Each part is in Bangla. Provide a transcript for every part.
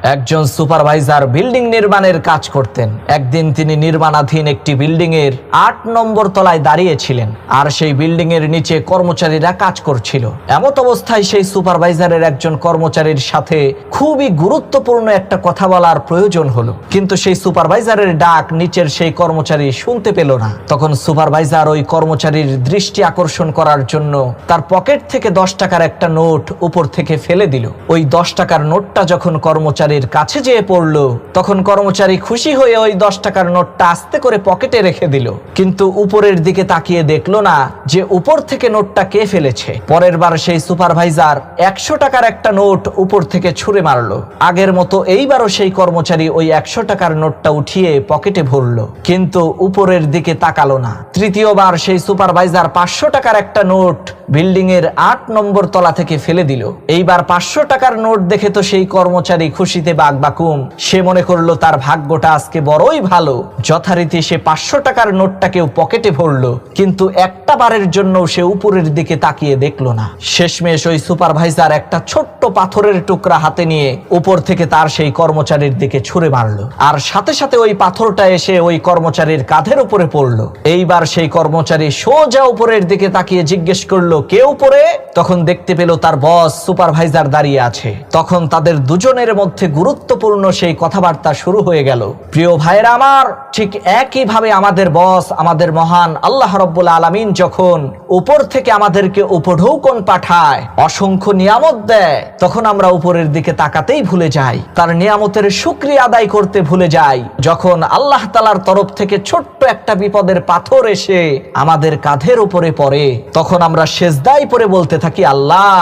একজন সুপারভাইজার বিল্ডিং নির্মাণের কাজ করতেন। একদিন তিনি নির্মাণাধীন একটি বিল্ডিং এর ৮ নম্বর তলায় দাঁড়িয়েছিলেন, আর সেই বিল্ডিং এর নিচে কর্মচারীরা কাজ করছিল। এমত অবস্থায় সেই সুপারভাইজারের একজন কর্মচারীর সাথে খুবই গুরুত্বপূর্ণ একটা কথা বলার প্রয়োজন হলো, কিন্তু সেই সুপারভাইজারের ডাক নিচের সেই কর্মচারী শুনতে পেল না। তখন সুপারভাইজার ওই কর্মচারীর দৃষ্টি আকর্ষণ করার জন্য তার পকেট থেকে 10 টাকার একটা নোট উপর থেকে ফেলে দিল। ওই 10 টাকার নোটটা যখন কর্মচারীর কাছে যেয়ে পড়লো, তখন কর্মচারী খুশি হয়ে ওই 10 টাকার নোটটা আস্তে করে পকেটে রেখে দিল, কিন্তু উপরের দিকে তাকিয়ে দেখলো না যে উপর থেকে নোটটা কে ফেলেছে। পরের বার সেই সুপারভাইজার 100 টাকার একটা নোট উপর থেকে ছুঁড়ে মারলো। আগের মতো এইবারও সেই কর্মচারী ওই 100 টাকার নোটটা উঠিয়ে পকেটে ভরলো, কিন্তু উপরের দিকে তাকালো না। তৃতীয়বার সেই সুপারভাইজার 500 টাকার একটা নোট বিল্ডিং এর 8 নম্বর তলা থেকে ফেলে দিল। এইবার 500 টাকার নোট দেখে তো সেই কর্মচারী খুশিতে বাকবাকুম। সে মনে করলো তার ভাগ্যটা আজকে বড়ই ভালো। যথারীতি সে 500 টাকার নোটটাকেও পকেটে ভরলো, কিন্তু একটা বারের জন্য সে উপরের দিকে তাকিয়ে দেখলো না। শেষমেশ ওই সুপারভাইজার একটা ছোট্ট পাথরের টুকরা হাতে নিয়ে উপর থেকে তার সেই কর্মচারীর দিকে ছুঁড়ে মারলো, আর সাথে সাথে ওই পাথরটা এসে ওই কর্মচারীর কাঁধের উপরে পড়লো। এইবার সেই কর্মচারী সোজা উপরের দিকে তাকিয়ে জিজ্ঞেস করলো, কে উপরে? তখন দেখতে পেল তার বস সুপারভাইজার দাঁড়িয়ে আছে। তখন তাদের দুজনের মধ্যে গুরুত্বপূর্ণ সেই কথাবার্তা শুরু হয়ে গেল। প্রিয় ভাইরা আমার, ঠিক একই ভাবে আমাদের বস, আমাদের মহান আল্লাহ রাব্বুল আলামিন যখন উপর থেকে আমাদেরকে উপঢৌকন পাঠায়, অসংখ্য নিয়ামত দেয়, তখন আমরা উপরের দিকে তাকাতেই ভুলে যাই, তার নিয়ামতের শুকরিয়া আদায় করতে ভুলে যাই। যখন আল্লাহ তাআলার তরফ থেকে ছোট্ট একটা বিপদের পাথর এসে আমাদের কাঁধের উপরে পড়ে, তখন আমরা সেজদায় পড়ে বলতে থাকি, আল্লাহ,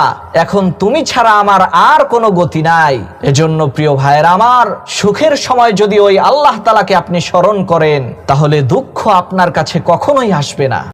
এখন তুমি ছাড়া আমার আর কোনো গতি নাই। এজন্য প্রিয় ভাইয়েরা আমার, সুখের সময় যদি ওই আল্লাহ তাআলাকে আপনি স্মরণ করেন, তাহলে দুঃখ আপনার কাছে কখনোই আসবে না।